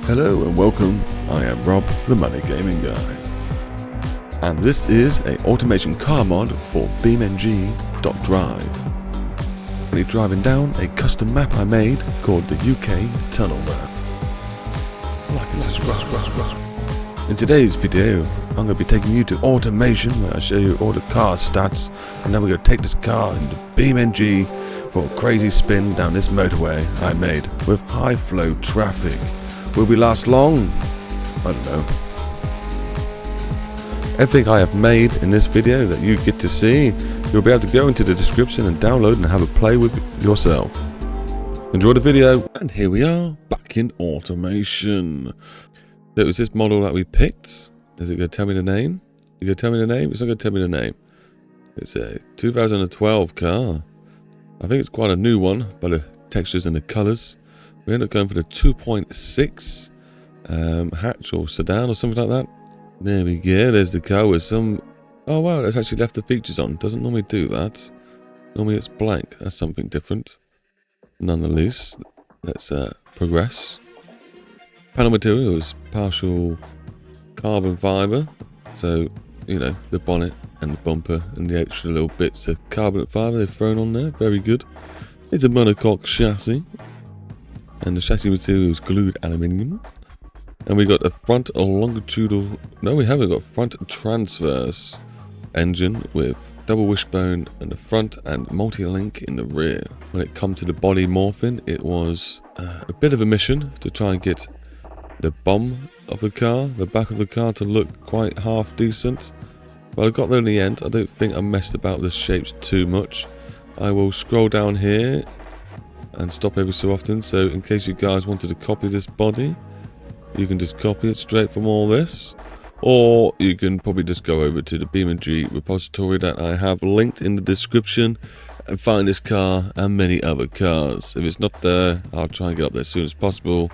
Hello and welcome, I am Rob, the Money Gaming Guy. And this is an automation car mod for beamng.drive. We're driving down a custom map I made called the UK Tunnel Map. Like and subscribe. In today's video, I'm going to be taking you to automation where I show you all the car stats, and then we're going to take this car into beamng for a crazy spin down this motorway I made with high flow traffic. Will we last long? I don't know. Everything I have made in this video that you get to see, you'll be able to go into the description and download and have a play with yourself. Enjoy the video, and here we are, back in automation. So it was this model that we picked. Is it going to tell me the name? Is it going to tell me the name? It's not going to tell me the name. It's a 2012 car. I think it's quite a new one by the textures and the colours. We ended up going for the 2.6 hatch or sedan or something like that. There we go. There's the car with some... Oh wow, it's actually left the features on. Doesn't normally do that. Normally it's blank. That's something different. Nonetheless, let's progress. Panel material is partial carbon fibre. So, you know, the bonnet and the bumper and the extra little bits of carbon fibre they've thrown on there. Very good. It's a monocoque chassis. And the chassis material is glued aluminium. And we got a front longitudinal... No, we haven't got front transverse engine with double wishbone in the front and multi-link in the rear. When it comes to the body morphing, it was a bit of a mission to try and get the bum of the car, the back of the car, to look quite half decent. But I got there in the end. I don't think I messed about the shapes too much. I will scroll down here and stop every so often, so in case you guys wanted to copy this body, you can just copy it straight from all this, or you can probably just go over to the beamng repository that I have linked in the description and find this car and many other cars. If it's not there, I'll try and get up there as soon as possible.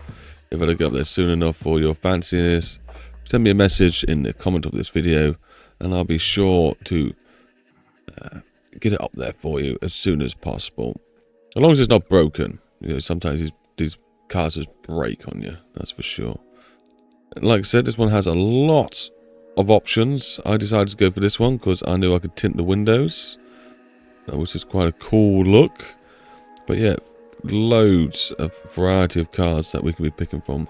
If I don't get up there soon enough for your fanciness, send me a message in the comment of this video and I'll be sure to get it up there for you as soon as possible. As long as it's not broken. You know, sometimes these cars just break on you, that's for sure. And like I said, this one has a lot of options. I decided to go for this one because I knew I could tint the windows. That was just quite a cool look. But yeah, loads of variety of cars that we can be picking from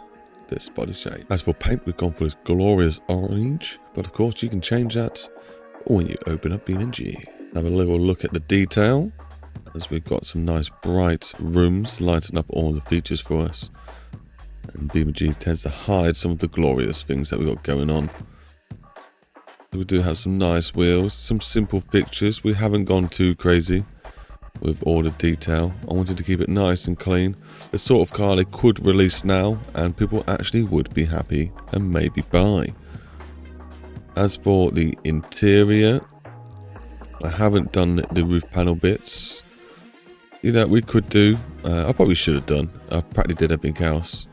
this body shape. As for paint, we've gone for this glorious orange. But of course, you can change that when you open up beamng. Have a little look at the detail, as we've got some nice bright rooms lighting up all the features for us. And beamng tends to hide some of the glorious things that we've got going on. So we do have some nice wheels, some simple fixtures. We haven't gone too crazy with all the detail. I wanted to keep it nice and clean. The sort of car they could release now and people actually would be happy and maybe buy. As for the interior, I haven't done the roof panel bits. You know, we could do, I probably should have done. I practically did everything else.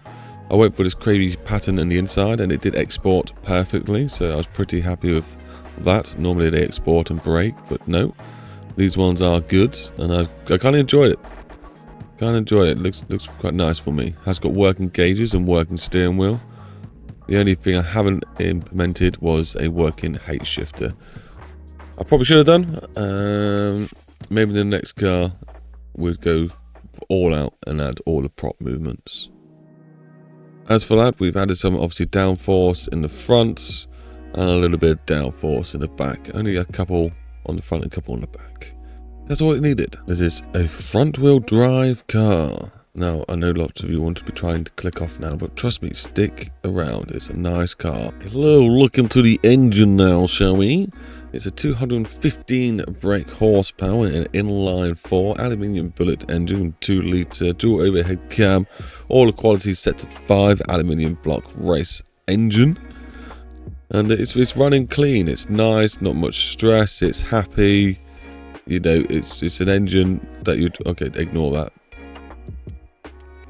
I went for this crazy pattern in the inside and it did export perfectly, so I was pretty happy with that. Normally they export and break, but no. These ones are good and I kind of enjoyed it. It looks quite nice for me. Has got working gauges and working steering wheel. The only thing I haven't implemented was a working height shifter. I probably should have done. Maybe the next car would go all out and add all the prop movements. As for that, we've added some obviously downforce in the front and a little bit of downforce in the back. Only a couple on the front and a couple on the back. That's all it needed. This is a front wheel drive car. Now, I know lots of you want to be trying to click off now, but trust me, stick around. It's a nice car. Hello, look into the engine now, shall we? It's a 215 brake horsepower and an inline 4 aluminium bullet engine, 2 litre dual overhead cam. All the quality set to 5 aluminium block race engine. And it's running clean. It's nice, not much stress. It's happy. You know, it's an engine that you'd... Okay, ignore that.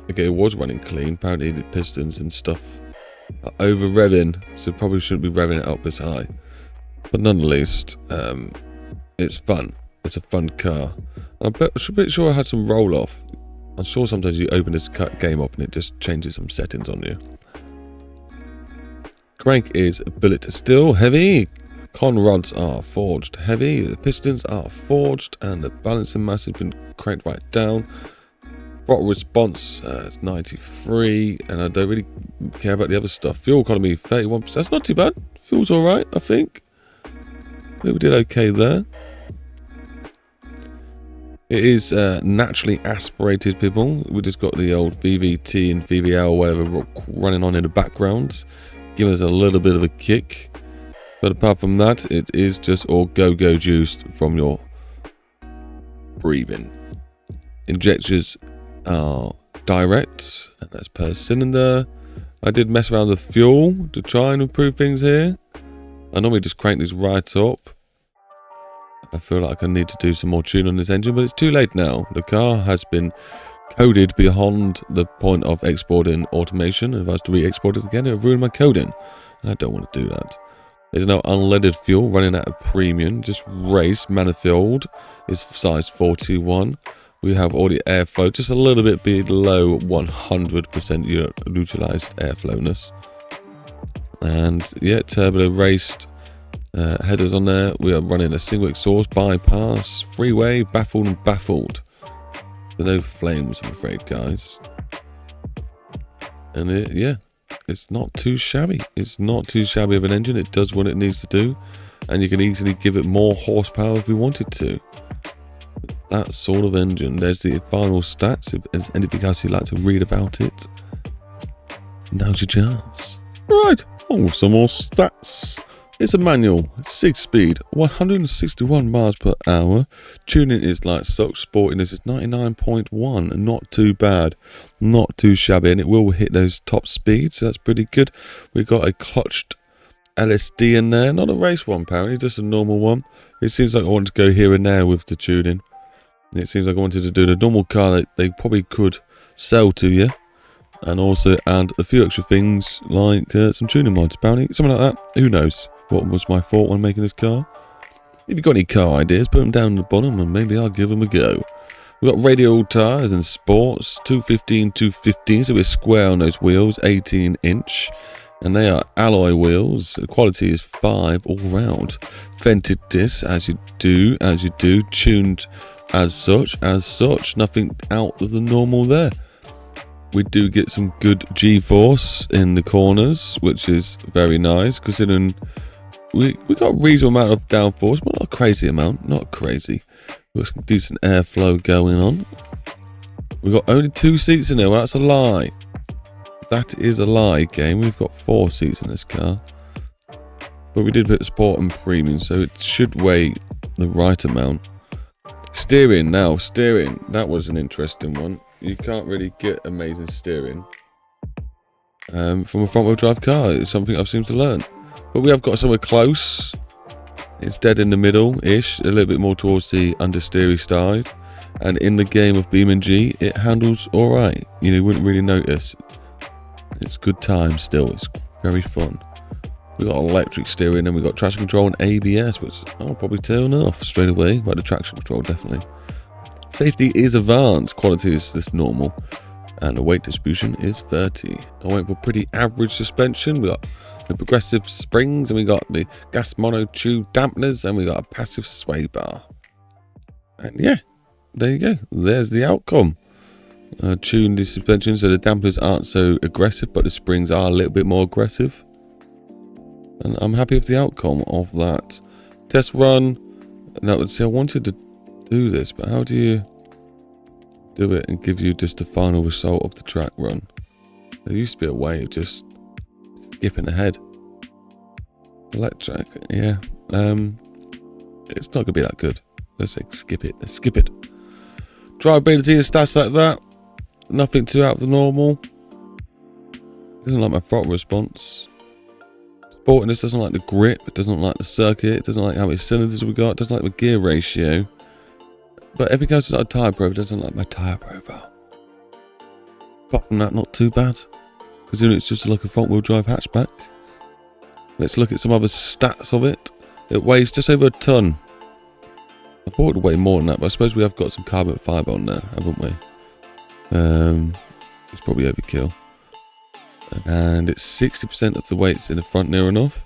Okay, it was running clean. Apparently the pistons and stuff are over revving, so probably shouldn't be revving it up this high. But nonetheless, it's fun. It's a fun car. I'm pretty sure I had some roll off. I'm sure sometimes you open this game up and it just changes some settings on you. Crank is billet steel heavy. Con rods are forged heavy. The pistons are forged, and the balancing mass has been cranked right down. Throttle response is 93, and I don't really care about the other stuff. Fuel economy 31%. That's not too bad. Fuel's all right, I think. We did okay there. It is naturally aspirated, people. We just got the old VVT and VVL, whatever, running on in the background, giving us a little bit of a kick. But apart from that, it is just all go-go juiced from your breathing. Injectors are direct, and that's per cylinder. I did mess around with the fuel to try and improve things here. I normally just crank these right up. I feel like I need to do some more tuning on this engine, but it's too late now. The car has been coded beyond the point of exporting automation, and if I was to re-export it again, it would ruin my coding, and I don't want to do that. There's no unleaded fuel running at a premium. Just race manifold is size 41. We have all the airflow just a little bit below 100% utilized airflowness. And yeah, turbo raced headers on there. We are running a single exhaust bypass, freeway, baffled and baffled. So no flames, I'm afraid, guys. And yeah, it's not too shabby. It's not too shabby of an engine. It does what it needs to do, and you can easily give it more horsepower if we wanted to. That sort of engine. There's the final stats. If there's anything else you'd like to read about it, now's your chance. Right, on with some more stats. It's a manual, 6-speed, 161 miles per hour. Tuning is like stock. Sportiness is 99.1. Not too bad, not too shabby, and it will hit those top speeds, so that's pretty good. We've got a clutched LSD in there, not a race one apparently, just a normal one. It seems like I want to go here and there with the tuning. It seems like I wanted to do the normal car that they probably could sell to you, and also add a few extra things like some tuning mods, apparently, something like that. Who knows what was my thought when making this car? If you've got any car ideas, put them down at the bottom and maybe I'll give them a go. We've got radial tyres and sports, 215, so we're square on those wheels, 18-inch. And they are alloy wheels. The quality is 5 all round. Vented discs, as you do. Tuned as such. Nothing out of the normal there. We do get some good G-force in the corners, which is very nice, considering we got a reasonable amount of downforce, but not a crazy amount. Not crazy. We've got some decent airflow going on. We've got only 2 seats in there. Well, that's a lie. That is a lie, game. We've got 4 seats in this car. But we did put sport and premium, so it should weigh the right amount. Steering, that was an interesting one. You can't really get amazing steering from a front-wheel drive car. It's something I've seemed to learn. But we have got somewhere close. It's dead in the middle-ish, a little bit more towards the understeery side. And in the game of beamng, it handles alright. You wouldn't really notice. It's good time still. It's very fun. We've got electric steering, and we've got traction control and ABS, which I'll probably turn off straight away. But the traction control, definitely. Safety is advanced. Quality is this normal. And the weight distribution is 30. I went for pretty average suspension. We got the progressive springs, and we got the gas monotube dampeners, and we got a passive sway bar. And yeah, there you go. There's the outcome. Tuned the suspension so the dampers aren't so aggressive, but the springs are a little bit more aggressive. And I'm happy with the outcome of that. Test run. Now, see, I wanted to do this, but how do you do it and give you just the final result of the track run? There used to be a way of just skipping ahead. Electric, yeah. It's not gonna be that good. Let's say skip it. Let's skip it. Drivability and stats like that. Nothing too out of the normal. Doesn't like my throttle response. Sportiness doesn't like the grip. It doesn't like the circuit. It doesn't like how many cylinders we got. It doesn't like the gear ratio. But everything else is like a tyre profile. It doesn't like my tyre profile. Apart from that, not too bad. Considering it's just like a front wheel drive hatchback. Let's look at some other stats of it. It weighs just over a ton. I thought it would weigh more than that, but I suppose we have got some carbon fibre on there, haven't we? It's probably overkill. and it's 60% of the weight's in the front near enough.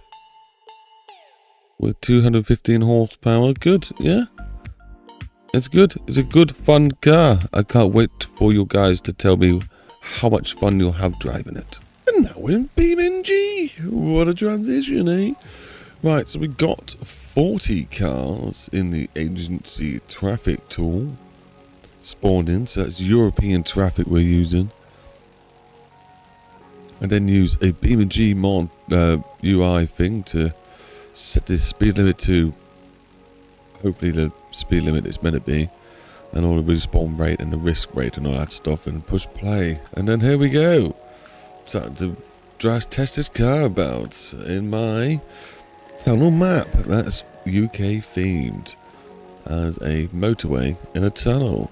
With 215 horsepower, good, yeah. It's good. It's a good, fun car. I can't wait for you guys to tell me how much fun you'll have driving it. And now we're in BeamNG. What a transition, eh? Right, so we got 40 cars in the agency traffic tool spawned in. So that's European traffic we're using. And then use a BeamNG mod UI thing to set the speed limit to hopefully the speed limit it's meant to be, and all the respawn rate and the risk rate and all that stuff, and push play. And then here we go. Starting to test this car about in my tunnel map. That's UK themed as a motorway in a tunnel.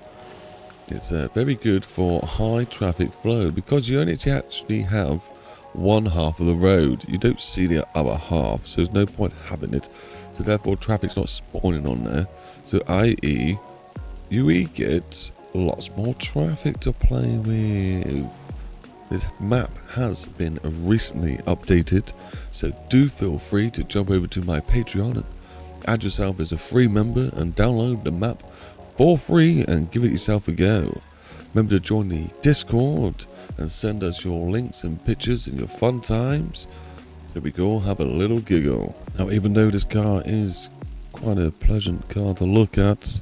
It's very good for high traffic flow because you only actually have one half of the road. You don't see the other half, so there's no point having it. So therefore traffic's not spawning on there. So i.e. you get lots more traffic to play with. This map has been recently updated, so do feel free to jump over to my Patreon and add yourself as a free member and download the map for free and give it yourself a go. Remember to join the Discord and send us your links and pictures and your fun times so we can all have a little giggle. Now, even though this car is quite a pleasant car to look at,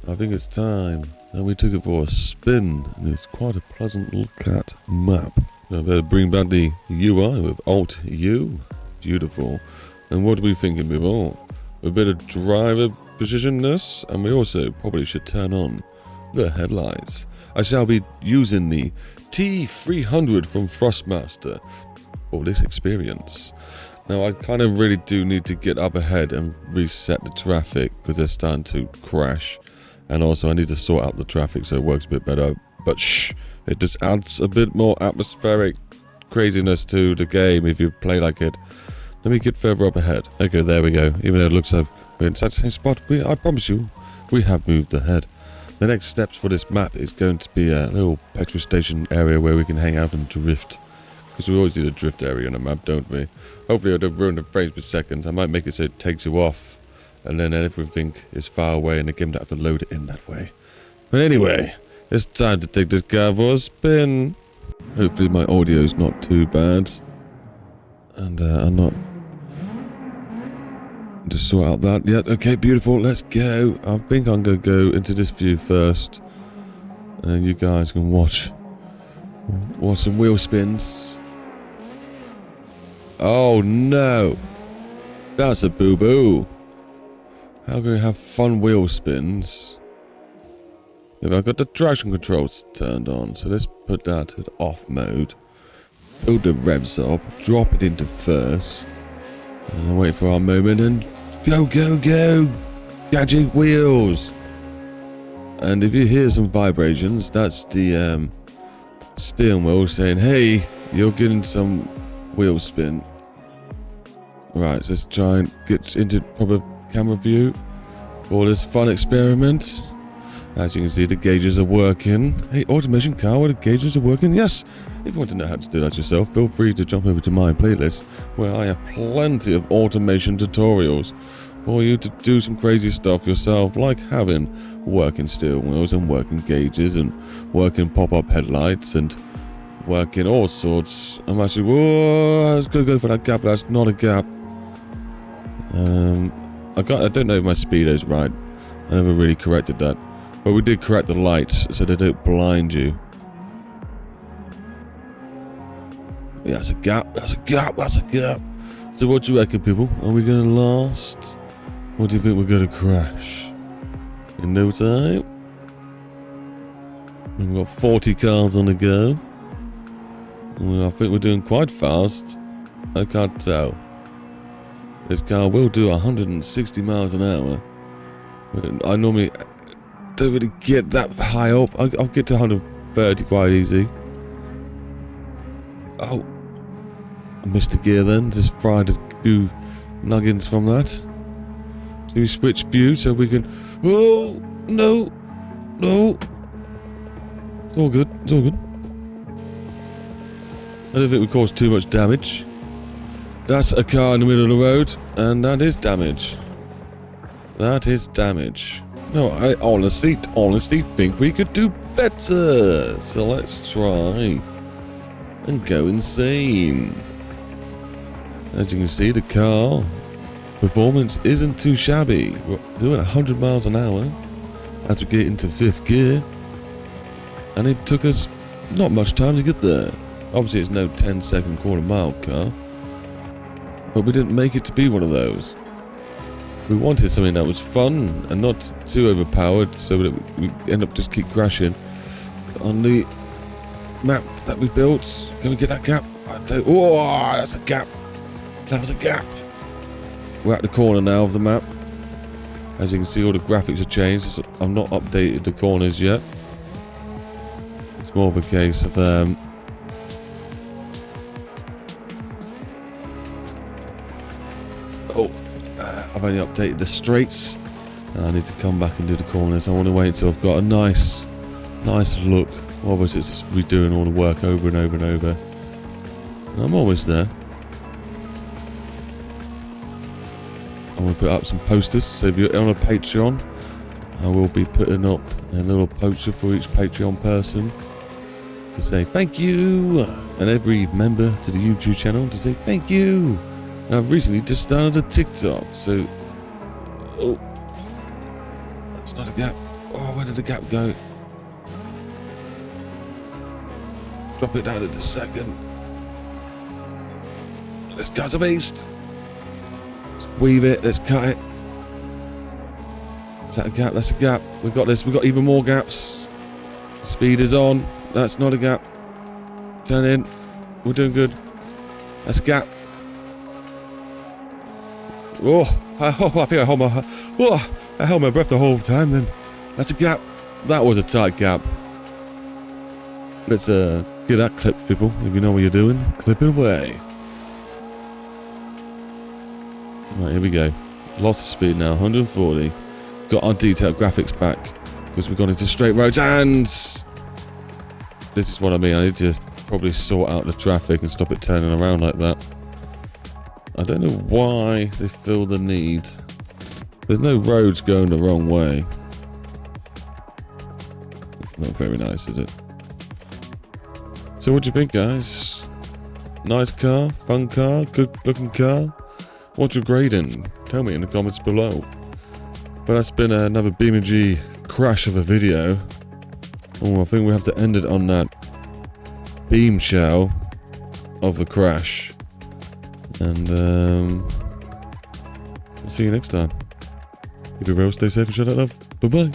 I think it's time that we took it for a spin, and it's quite a pleasant look at map. So I better bring back the UI with Alt-U. Beautiful. And what are we thinking before? A bit of driver positionness, and we also probably should turn on the headlights. I shall be using the T300 from Thrustmaster for this experience. Now I kind of really do need to get up ahead and reset the traffic because they're starting to crash, and also I need to sort out the traffic so it works a bit better. But shh, it just adds a bit more atmospheric craziness to the game if you play like it. Let me get further up ahead. Okay, there we go. Even though it looks like we're inside the same spot, I promise you, we have moved ahead. The next steps for this map is going to be a little petrol station area where we can hang out and drift. Because we always do the drift area on a map, don't we? Hopefully I don't ruin the frames per second. I might make it so it takes you off, and then everything is far away and the game don't have to load it in that way. But anyway, it's time to take this car for a spin. Hopefully my audio's not too bad. And I'm not... Just sort out that yet. Okay, beautiful. Let's go. I think I'm going to go into this view first. And you guys can watch some wheel spins. Oh no. That's a boo-boo. How can we have fun wheel spins if I've got the traction controls turned on? So let's put that at off mode. Build the revs up. Drop it into first. And I'll wait for our moment and go, go, go! Gadget wheels! And if you hear some vibrations, that's the steering wheel saying, hey, you're getting some wheel spin. Right, so let's try and get into proper camera view for this fun experiment. As you can see, the gauges are working. Hey, automation car, where the gauges are working? Yes! If you want to know how to do that yourself, feel free to jump over to my playlist, where I have plenty of automation tutorials for you to do some crazy stuff yourself, like having working steering wheels and working gauges and working pop-up headlights and working all sorts. I'm actually, whoa, I was going to go for that gap, but that's not a gap. I don't know if my speedo's right. I never really corrected that. But we did correct the lights so they don't blind you. Yeah, that's a gap, that's a gap, that's a gap. So what do you reckon, people? Are we going to last? Or do you think we're going to crash? In no time? We've got 40 cars on the go. Well, I think we're doing quite fast. I can't tell. This car will do 160 miles an hour. I normally don't really get that high up. I'll get to 130 quite easy. Oh, I missed a gear then. Just fried a few nuggets from that. So we switch view so we can... Oh, no, no. It's all good, it's all good. I don't think we caused too much damage. That's a car in the middle of the road, and that is damage. That is damage. No, I honestly think we could do better. So let's try and go insane. As you can see, the car performance isn't too shabby. We're doing 100 miles an hour as we get into 5th gear, and it took us not much time to get there. Obviously, it's no 10-second quarter-mile car, but we didn't make it to be one of those. We wanted something that was fun and not too overpowered, so that we end up just keep crashing. On the map that we built, can we get that gap? Oh, that's a gap. That was a gap. We're at the corner now of the map. As you can see, all the graphics have changed. So I've not updated the corners yet. It's more of a case of I've only updated the straights. I need to come back and do the corners. I want to wait until I've got a nice look. Obviously, it's just redoing all the work over and over and over. And I'm almost there. I'm going to put up some posters. So if you're on a Patreon, I will be putting up a little poster for each Patreon person to say thank you, and every member to the YouTube channel to say thank you. And I've recently just started a TikTok, so that's not a gap. Oh, where did the gap go? Drop it down at the second. This guy's a beast. Let's weave it. Let's cut it. Is that a gap? That's a gap. We've got this. We've got even more gaps. Speed is on. That's not a gap. Turn in. We're doing good. That's a gap. Oh, I think I held my breath the whole time then. That's a gap. That was a tight gap. Let's get that clip, people. If you know what you're doing, clip it away. Right, here we go. Lots of speed now, 140. Got our detailed graphics back because we've gone into straight roads, and this is what I mean. I need to probably sort out the traffic and stop it turning around like that. I don't know why they feel the need. There's no roads going the wrong way. It's not very nice, is it? So what do you think, guys? Nice car, fun car, good looking car? What's your grading? Tell me in the comments below. But that's been another beamng crash of a video. Oh, I think we have to end it on that beam shell of a crash. And I'll see you next time. Keep it real, stay safe and shut out love. Bye bye.